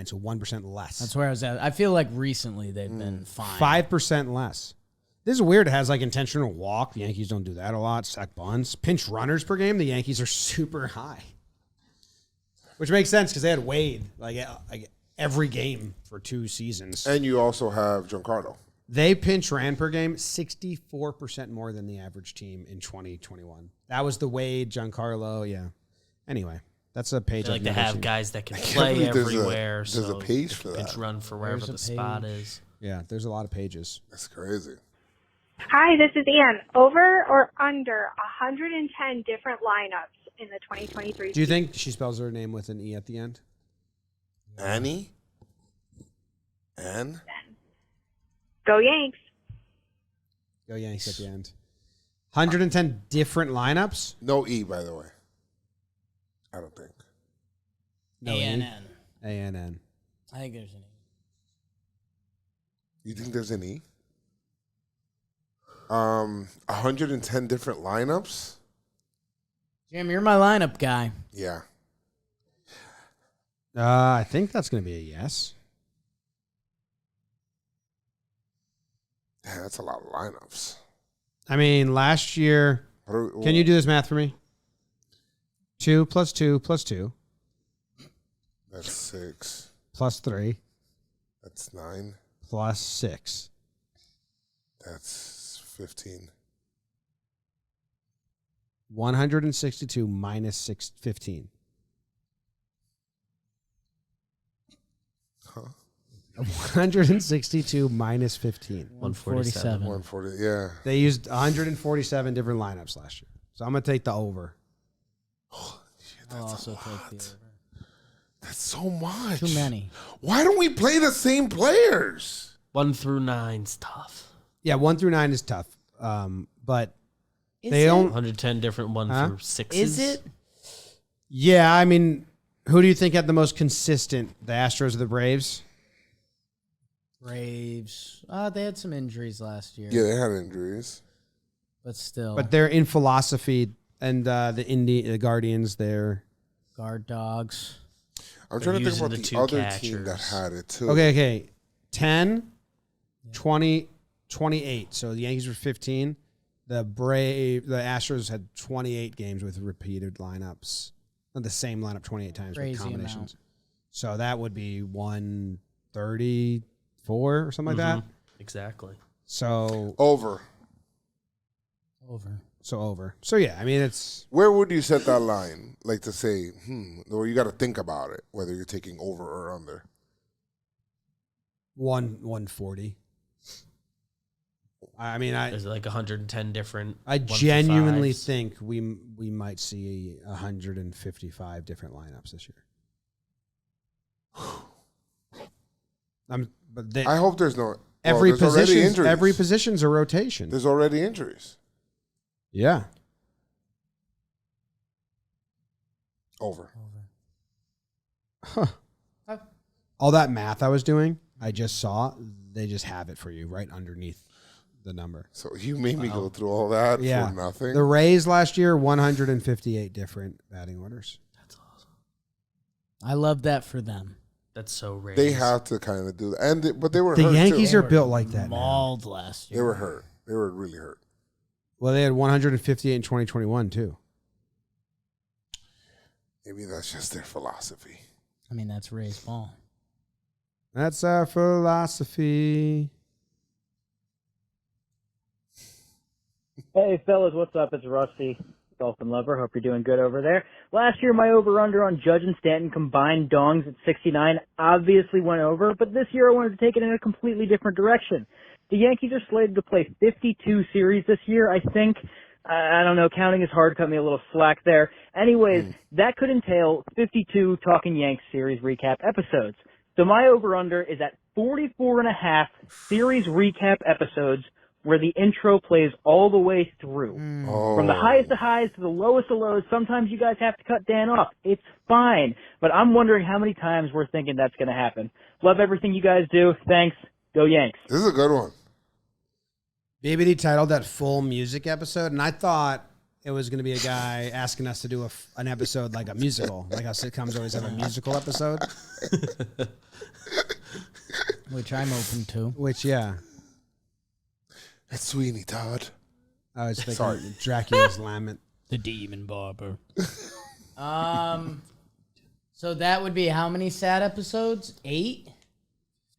so 1% less. That's where I was at. I feel like recently they've been fine. 5% less. This is weird. It has like intentional walk. The Yankees don't do that a lot. Sack bunts. Pinch runners per game. The Yankees are super high. Which makes sense because they had Wade like every game for 2 seasons. And you also have Giancarlo. They pinch ran per game 64% more than the average team in 2021. That was the Wade, Giancarlo, yeah. Anyway, that's a page. They like I've to never have seen. guys that can play everywhere. There's a page for that. Pinch run for wherever the spot is. Yeah, there's a lot of pages. That's crazy. Hi, this is Ann. Over or under 110 different lineups in the 2023 Do you think she spells her name with an E at the end? Annie? Ann? Go Yanks. Go Yanks at the end. 110 different lineups? No E, by the way. I don't think. No A-N-N. A-N-N. I think there's an E. You think there's an E? 110 different lineups? Jim, you're my lineup guy. Yeah. I think that's going to be a yes. Yeah, that's a lot of lineups. I mean, last year, can you do this math for me? 2 plus 2 plus 2. That's 6. Plus 3. That's 9. Plus 6. That's 15. 162 minus 15. Huh? 162 minus 15. 147. 140, yeah. They used 147 different lineups last year. So I'm going to take the over. Holy shit, I'll that's also a take lot. the over. That's so much. Too many. Why don't we play the same players? 1 through 9's tough. Yeah, 1 through 9 is tough. But Is they it? don't. 110 different 1 through 6s. Is it? Yeah, I mean, who do you think had the most consistent? The Astros or the Braves? Braves. They had some injuries last year. Yeah, they had injuries. But still. But they're in philosophy, and the Guardians, they're guard dogs. I'm trying to think about the the two other team that catchers. had it, too. Okay. 10, 20, 28. So the Yankees were 15. The Astros had 28 games with repeated lineups. Not the same lineup 28 times with Crazy combinations. amount. So that would be 134 or something like that. Exactly. So Over. Over. So yeah, I mean it's. Where would you set that line? Like to say, or you got to think about it whether you're taking over or under. 140. I mean, There's like 110 different. I genuinely think we might see 155 different lineups this year. I hope there's no every position's a rotation. There's already injuries. Yeah. Over. Huh. All that math I was doing, I just saw. They just have it for you right underneath the number. So you made me go through all that for nothing. The Rays last year, 158 different batting orders. That's awesome. I love that for them. That's so rare. They have to kind of do that, but they were. The hurt Yankees too. are built like that. Mauled last year. They were hurt. They were really hurt. Well, they had 158 in 2021 too. Maybe that's just their philosophy. I mean, that's Ray's ball. That's our philosophy. Hey, fellas, what's up? It's Rusty, Dolphin Lover. Hope you're doing good over there. Last year, my over-under on Judge and Stanton combined dongs at 69 obviously went over, but this year I wanted to take it in a completely different direction. The Yankees are slated to play 52 series this year, I think. I don't know, counting is hard, cut me a little slack there. Anyways, that could entail 52 Talkin Yanks series recap episodes. So my over-under is at 44.5 series recap episodes where the intro plays all the way through. From the highest of highs to the lowest of lows. Sometimes you guys have to cut Dan off. It's fine. But I'm wondering how many times we're thinking that's going to happen. Love everything you guys do. Thanks. Go Yanks. This is a good one. BBD titled that full music episode, and I thought it was going to be a guy asking us to do an episode like a musical, like how sitcoms always have a musical episode. Which I'm open to. Which, yeah. That's Sweeney Todd. I was thinking Dracula's Lament. The Demon Barber. So that would be how many sad episodes? 8?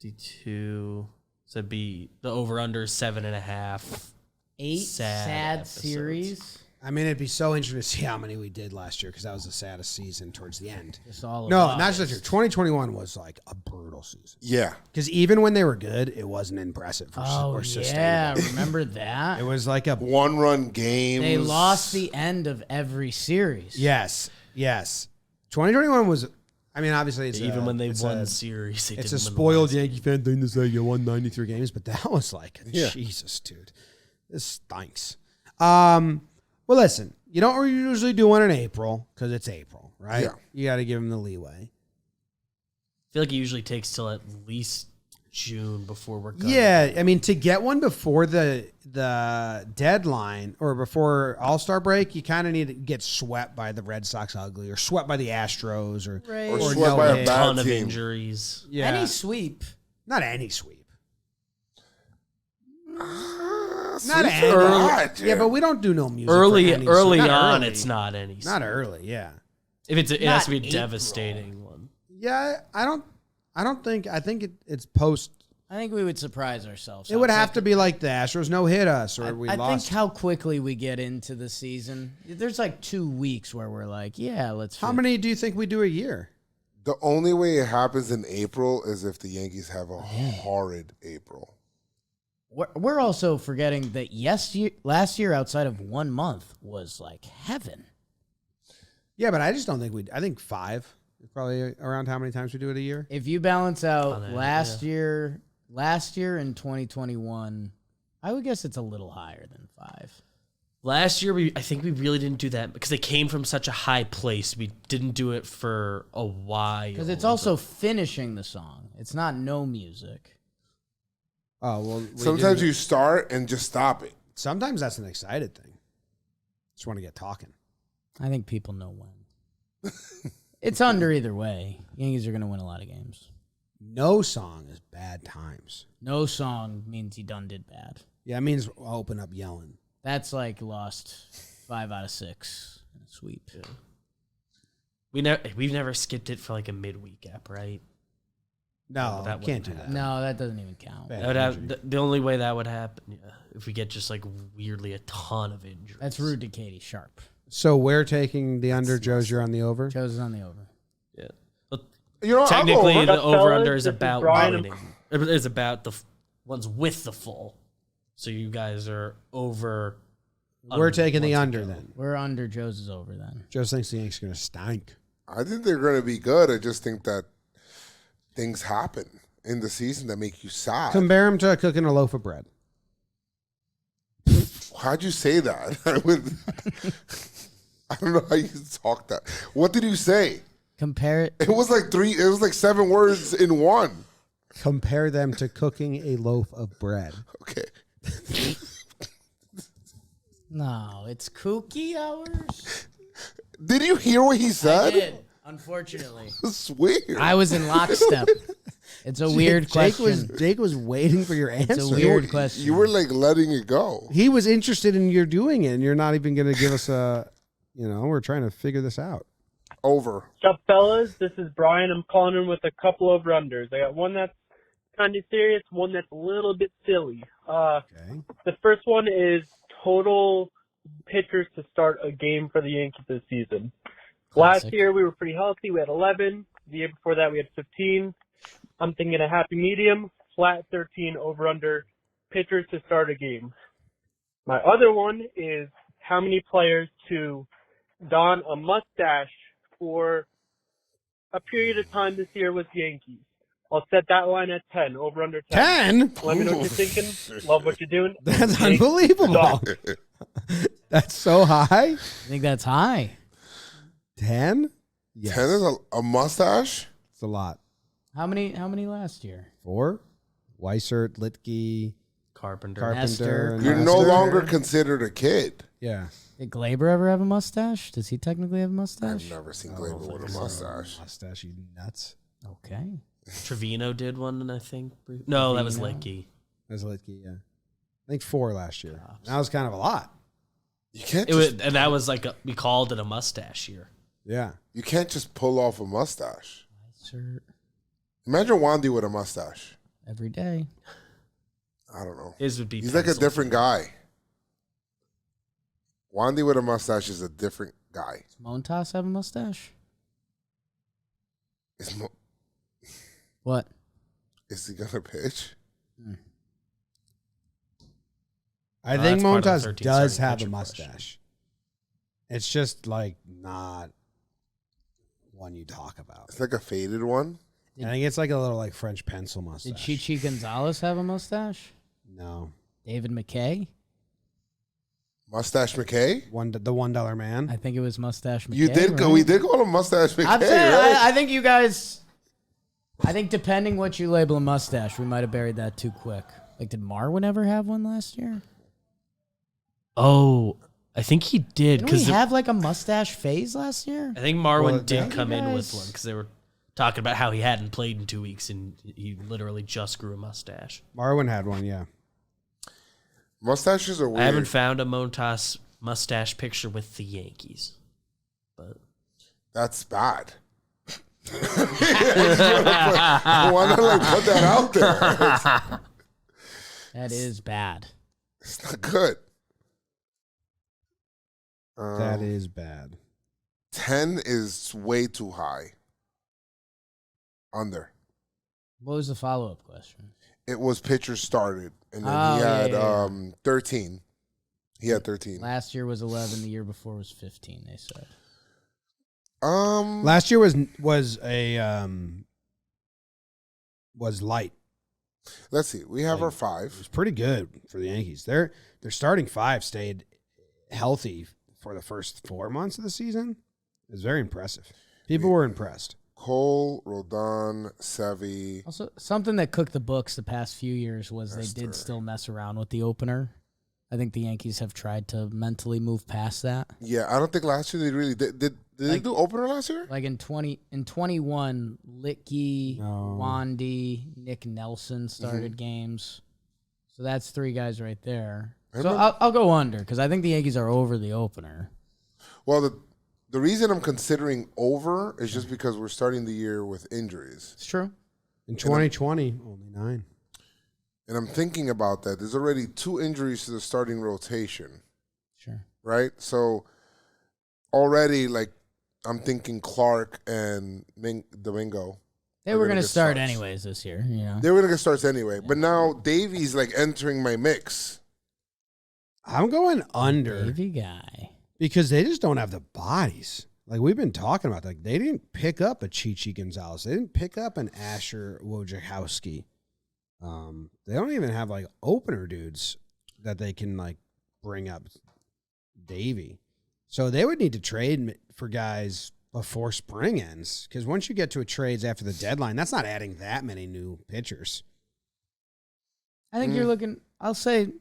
52. So it'd be the over-under 7.5. 8 sad series. I mean, it'd be so interesting to see how many we did last year because that was the saddest season towards the end. Just all No, of not just last year. 2021 was like a brutal season. Yeah. Because even when they were good, it wasn't impressive or sustainable. Yeah, remember that? It was like a one-run game. They lost the end of every series. Yes. 2021 was. I mean, obviously, it's even when they won series, it's a spoiled Yankee fan thing to say you won 93 games, but that was like, Jesus, dude, this stinks. Well, listen, you don't usually do one in April because it's April, right? Yeah. You got to give them the leeway. I feel like it usually takes till at least June before we're going. Yeah, I mean, to get one before the deadline or before All-Star break, you kind of need to get swept by the Red Sox ugly or swept by the Astros or swept by a bad ton of team. injuries. Yeah. Any sweep. Not any sweep. Not early. Yeah, but we don't do no music. Early Not on, early. it's not any. Not early, yeah. If it Not has to be a April. devastating one. Yeah, I think it's post. I think we would surprise ourselves. It would have to be like the Astros no hit us or we I lost. think how quickly we get into the season. There's like 2 weeks where we're like, yeah, let's. How many do you think we do a year? The only way it happens in April is if the Yankees have a horrid April. We're also forgetting that last year, outside of 1 month, was like heaven. Yeah, but I just don't think we. I think 5 is probably around how many times we do it a year. If you balance out last year in 2021, I would guess it's a little higher than 5. Last year, I think we really didn't do that because they came from such a high place. We didn't do it for a while. Because it's also finishing the song. It's not no music. Oh well. Sometimes you start and just stop it. Sometimes that's an excited thing. Just want to get talking. I think people know when. It's under either way. Yankees are going to win a lot of games. No song is bad times. No song means you done did bad. Yeah, it means I'll open up yelling. That's like lost 5 out of 6 in a sweep. Yeah. We've never skipped it for like a midweek app, right? No, that can't wouldn't do that. happen. No, that doesn't even count. That would have, the only way that would happen, if we get just like weirdly a ton of injuries. That's rude to Katie Sharp. So we're taking the under. Joe's, you're on the over. Joe's is on the over. Yeah. But You know, I'll go technically, over. the over-under Fellas, is this is about Bryan. winning. It's about the ones with the full. So you guys are over. We're taking the under then. We're under. Joe's is over then. Joe thinks the Yanks are going to stink. I think they're going to be good. I just think that things happen in the season that make you sad. Compare him to cooking a loaf of bread. How'd you say that? I don't know how you talk that. What did you say? Compare it. It was like 7 words in one. Compare them to cooking a loaf of bread. Okay. No, it's kooky hours. Did you hear what he said? I did, unfortunately. It's weird. I was in lockstep. It's a weird question. Jake was waiting for your answer. It's a weird question. You were like letting it go. He was interested in your doing it, and you're not even going to give us a, we're trying to figure this out. Over. What's up, fellas? This is Brian. I'm calling in with a couple over-unders. I got one that's kind of serious, one that's a little bit silly. The first one is total pitchers to start a game for the Yankees this season. Classic. Last year, we were pretty healthy. We had 11. The year before that, we had 15. I'm thinking a happy medium, flat 13 over-under pitchers to start a game. My other one is how many players to don a mustache for a period of time this year with the Yankees. I'll set that line at 10, over under 10. 10? Let me know what you're thinking. Love what you're doing. That's unbelievable. That's so high. I think that's high. 10? Yes. 10 is a mustache? It's a lot. How many last year? 4? Weissert, Litke, Carpenter. Nestor. and You're no Nestor. longer considered a kid. Yeah. Did Glaber ever have a mustache? Does he technically have a mustache? I've never seen Glaber with a mustache. Mustache, you nuts. Okay. Trevino did one, I think. No, that was Licky. That was Litke, yeah. I think 4 last year. That was kind of a lot. You can't And that was like, we called it a mustache year. Yeah. You can't just pull off a mustache. Sir, Imagine Wandy with a mustache. every day. I don't know. His would be He's like a pencil. different guy. Wandy with a mustache is a different guy. Does Montas have a mustache? What? Is he gonna pitch? I think that's part of the Montas 13 does starting have a pitcher mustache. question. It's just like not one you talk about. It's like a faded one. I think it's like a little like French pencil Did mustache. Chichi Gonzalez have a mustache? No. David McKay? Mustache McKay? The $1 man. I think it was Mustache McKay. You did go. right? We did call him Mustache McKay, I'm saying, right? I think you guys. I think depending what you label a mustache, we might have buried that too quick. Like, did Marwin ever have one last year? Oh, I think he did. Didn't we have like a mustache phase last year? I think Marwin Well, did come in with guys- one because they were talking about how he hadn't played in 2 weeks and he literally just grew a mustache. Marwin had one, yeah. Mustaches are weird. I haven't found a Montas mustache picture with the Yankees, but That's bad. Why not like put that out there? That is bad. It's not good. That is bad. 10 is way too high. Under. What was the follow-up question? It was pitchers started, and then Oh, he had yeah. 13. He had 13. Last year was 11. The year before was 15. They said. Last year was light. Let's see. We have Like, our 5. It was pretty good for the Yankees. Their starting 5 stayed healthy for the first 4 months of the season. It was very impressive. People were impressed. Cole, Rodon, Sevy. Also, something that cooked the books the past few years was they Nestor. did still mess around with the opener. I think the Yankees have tried to mentally move past that. Yeah, I don't think last year they really did. Did they do opener last year? Like in 21, Litke, Wandy, Nick Nelson started games. So that's 3 guys right there. So I'll go under because I think the Yankees are over the opener. Well, the reason I'm considering over is just because we're starting the year with injuries. It's true. In 2020, only 9. And I'm thinking about that. There's already 2 injuries to the starting rotation. Sure. Right? So already, like, I'm thinking Clark and Domingo. They were going to start anyways this year. You know, They were going to get starts anyway. But now Davies, like, entering my mix. I'm going under. Davey guy. Because they just don't have the bodies. Like we've been talking about, like they didn't pick up a Chichi Gonzalez. They didn't pick up an Asher Wojciechowski. They don't even have like opener dudes that they can like bring up Davey. So they would need to trade for guys before spring ends. Because once you get to a trades after the deadline, that's not adding that many new pitchers. I think you're looking, I'll say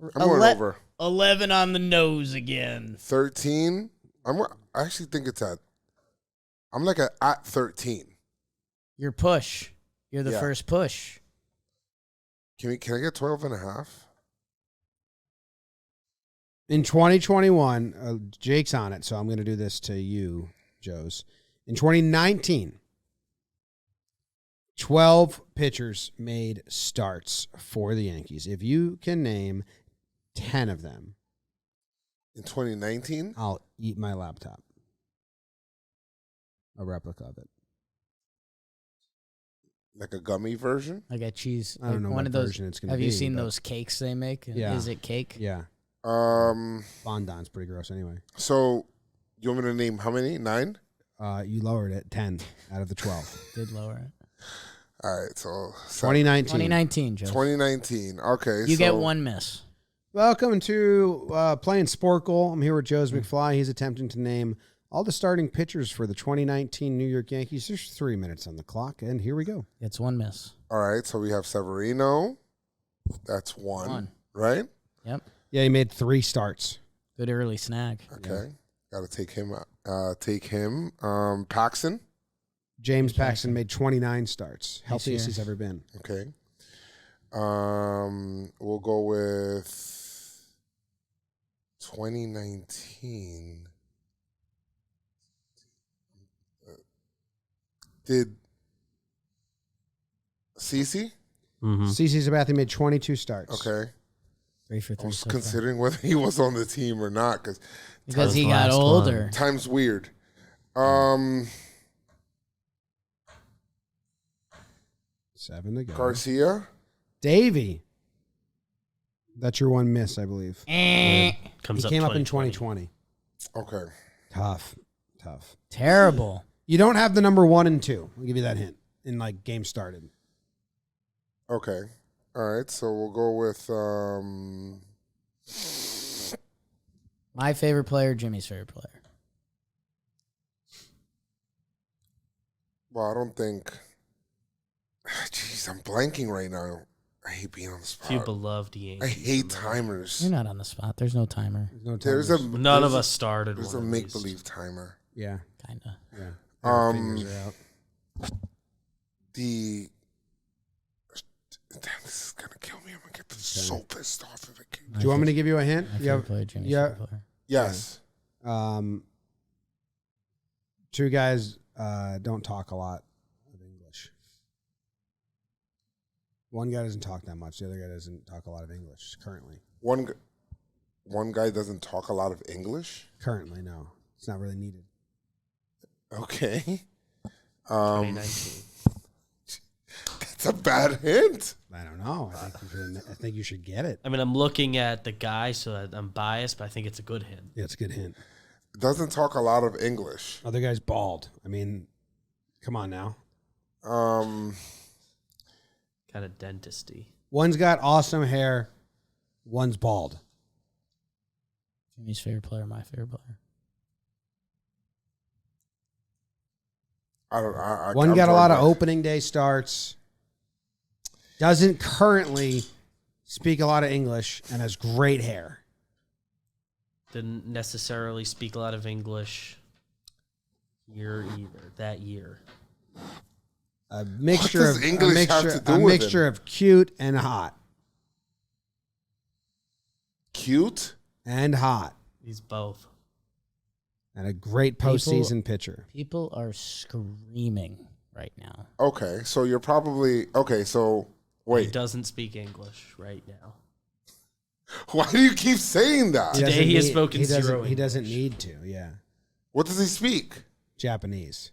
I'm going over. 11 on the nose again. 13. I actually think it's I'm like at 13. Your push. You're the first push. Can I get 12 and a half? In 2021, Jake's on it, so I'm going to do this to you, Joez. In 2019, 12 pitchers made starts for the Yankees. If you can name 10 of them. In 2019? I'll eat my laptop. A replica of it. Like a gummy version? Like a cheese. I don't know one what of those, version it's going to have be. you seen those cakes they make? Yeah. Is it cake? Yeah. Fondant's pretty gross anyway. So, you want me to name how many? 9? You lowered it. 10 out of the 12. Did lower it. All right, so 2019. 2019, Joe. 2019. Okay. You get 1 miss. Welcome to Playing Sporkle. I'm here with Joez McFly. He's attempting to name all the starting pitchers for the 2019 New York Yankees. There's 3 minutes on the clock, and here we go. It's 1 miss. All right, so we have Severino. That's 1, right? Yep. Yeah, he made 3 starts. Good early snag. Okay. Got to take him out. Paxton. James Paxton made 29 starts. Healthiest he's ever been. Okay. We'll go with 2019. Did CeCe? CeCe Sabathia made 22 starts. Okay. 3 for 3. I was considering whether he was on the team or not because he got older. Time's weird. 7 to go. Garcia. Davey. That's your 1 miss, I believe. He Comes up came up in 2020. 2020. Okay. Tough. Terrible. You don't have the number 1 and 2. I'll give you that hint. In like game started. Okay. All right. So we'll go with My favorite player, Jimmy's favorite player. Well, I don't think. Jeez, I'm blanking right now. I hate being on the spot. Few beloved Yankees. I hate timers. You're not on the spot. There's no timer. There's There's None of us started. There's one a at make least. believe timer. Yeah. Kinda. Yeah. Fingers are out. Damn, this is gonna kill me. I'm gonna get so pissed off if it keeps. Do you want me to give you a hint? My favorite player, Jimmy's favorite player. Yes. 2 guys don't talk a lot of English. One guy doesn't talk that much. The other guy doesn't talk a lot of English currently. One guy doesn't talk a lot of English. Currently, no. It's not really needed. Okay. 2019. That's a bad hint. I don't know. I think you should get it. I mean, I'm looking at the guy, so I'm biased, but I think it's a good hint. Yeah, it's a good hint. Doesn't talk a lot of English. Other guy's bald. I mean, come on now. Kind of dentisty. One's got awesome hair. One's bald. Jimmy's favorite player, my favorite player. One got a lot of opening day starts. Doesn't currently speak a lot of English and has great hair. Didn't necessarily speak a lot of English here either. That year. A mixture does of English have to do with it? mixture of cute and hot. Cute and hot. He's both. And a great postseason pitcher. People are screaming right now. Okay, so you're probably okay. So wait, He doesn't speak English right now. why do you keep saying that? Today he has spoken he doesn't, zero He doesn't English. need to. Yeah. What does he speak? Japanese.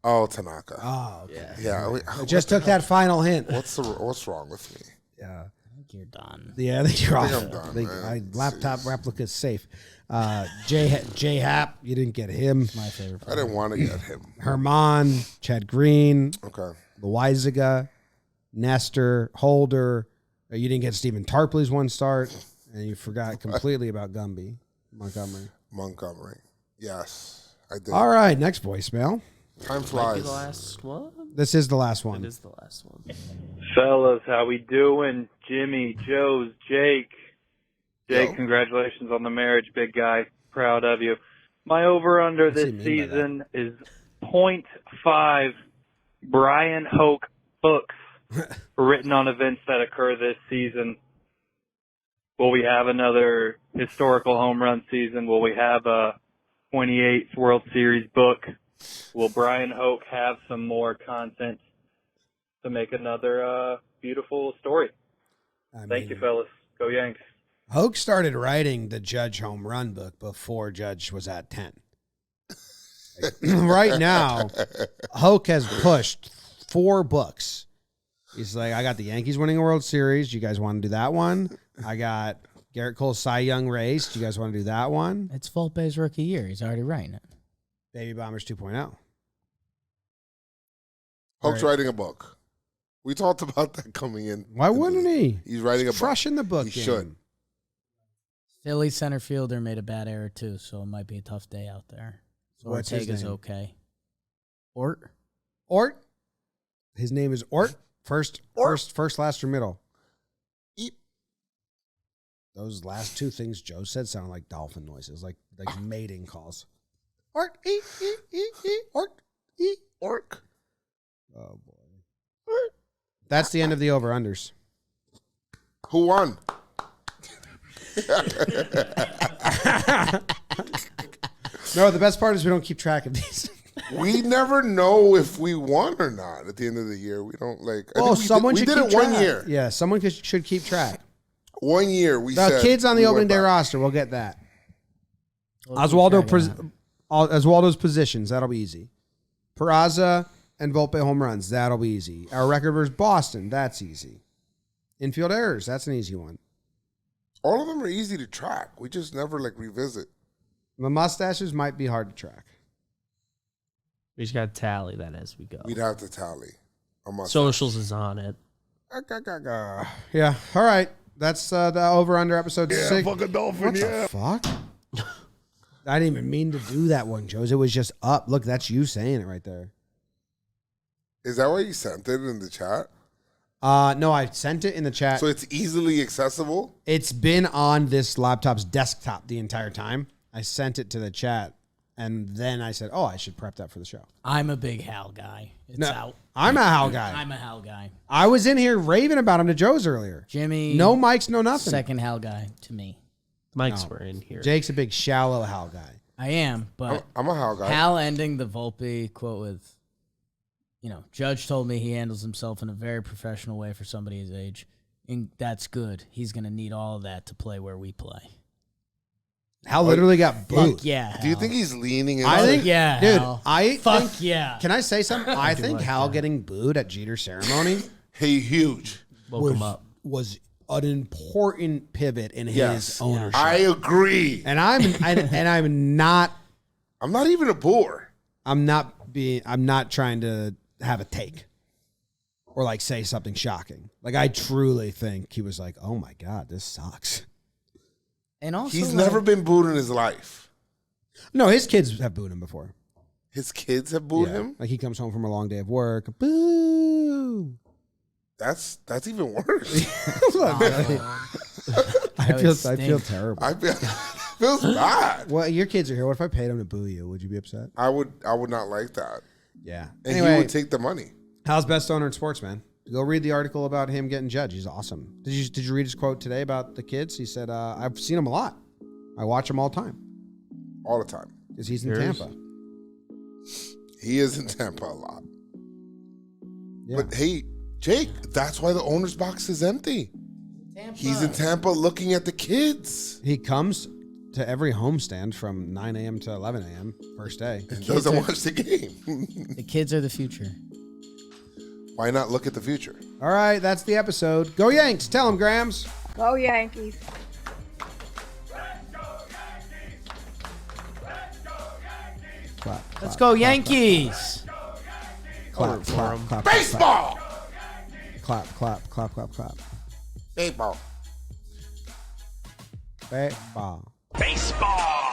Oh, Tanaka. Oh, okay. Yeah. I just took that final hint. What's wrong with me? Yeah. I think you're done. Yeah, I think you're off. I'm done, man. Laptop replica's safe. J Hap, you didn't get him. My favorite. I didn't want to get him. Herman, Chad Green. Okay. Loizaga, Nestor, Holder. You didn't get Stephen Tarpley's one start, and you forgot completely about Gumby. Montgomery. Yes, I did. All right, next voicemail. Time Might be flies. the last one. This is the last one. It is the last one. Fellas, how we doing? Jimmy, Joez, Jake. Jake, Yo. congratulations on the marriage, big guy. Proud of you. My over-under this season is 0.5 Bryan Hoch books written on events that occur this season. Will we have another historical home run season? Will we have a 28th World Series book? Will Bryan Hoch have some more content to make another beautiful story? Thank you, fellas. Go Yanks. Hoch started writing the Judge home run book before Judge was at 10. Right now, Hoch has pushed 4 books. He's like, I got the Yankees winning a World Series. You guys want to do that one? I got Gerrit Cole's Cy Young race. Do you guys want to do that one? It's Volpe's rookie year. He's already writing it. Baby Bombers 2.0. Hoch's writing a book. We talked about that coming in. Why wouldn't he? He's writing a crushing the book. He game. should. Philly center fielder made a bad error too, so it might be a tough day out there. So What's his Ortega's name? okay. Ort? His name is Ort. First, last, or middle. Those last 2 things Joe said sound like dolphin noises, like mating calls. Ort, Ort, Ork. Oh boy. That's the end of the over-unders. Who won? No, the best part is we don't keep track of these. We never know if we won or not at the end of the year. We don't like. I Oh, think someone we should did keep it track. 1 year. Yeah, someone should keep track. 1 year we The said kids on the we opening went day back. roster, we'll get that. We'll keep track of Oswaldo's positions, that'll be easy. Peraza and Volpe home runs, that'll be easy. Our record versus Boston, that's easy. Infield errors, that's an easy one. All of them are easy to track. We just never revisit. The mustaches might be hard to track. We just got to tally that as we go. We'd have to tally. Socials is on it. Yeah, all right. That's the over-under episode 6. fuck a dolphin, What yeah. the fuck? I didn't even mean to do that one, Joez. It was just up. Look, that's you saying it right there. Is that why you sent it in the chat? No, I sent it in the chat. So it's easily accessible? It's been on this laptop's desktop the entire time. I sent it to the chat, and then I said, I should prep that for the show. I'm a big Hal guy. It's out. I'm a Hal guy. I'm a Hal guy. I was in here raving about him to Joe's earlier. Jimmy. No mics, no nothing. Second Hal guy to me. Mics were in here. Jake's a big shallow Hal guy. I am, but I'm a Hal guy. Hal ending the Volpe quote with, Judge told me he handles himself in a very professional way for somebody his age. And that's good. He's going to need all of that to play where we play. Hal literally got booed. Fuck yeah, Hal. Do you think he's leaning in? I think, yeah, dude, Hal. Fuck yeah. Can I say something? I think Hal getting booed at Jeter's ceremony huge. Woke him up. was an important pivot in his ownership. I agree. And I'm not even a bore. I'm not trying to have a take or say something shocking. I truly think he was like, "Oh my God, this sucks." And also, He's never been booed in his life. No, his kids have booed him before. His kids have booed him? He comes home from a long day of work. Boo. That's even worse. I feel terrible. I feel feels bad. Well, your kids are here. What if I paid them to boo you? Would you be upset? I would not like that. Yeah. And Anyway, he would take the money. Hal's best owner in sports, man. Go read the article about him getting judged. He's awesome. Did you read his quote today about the kids? He said, I've seen him a lot. I watch him all the time. All the time. Because he's in Tampa. He is in Tampa a lot. But hey, Jake, that's why the owner's box is empty. He's in Tampa looking at the kids. He comes to every homestand from 9 a.m. to 11 a.m. first day. And doesn't watch the game. The kids are the future. Why not look at the future? All right, that's the episode. Go Yanks. Tell them, Grams. Go Yankees. Clap, Let's go Yankees. Clap, clap, clap. Baseball! Clap, clap, clap, clap, clap. Baseball. Baseball. Baseball.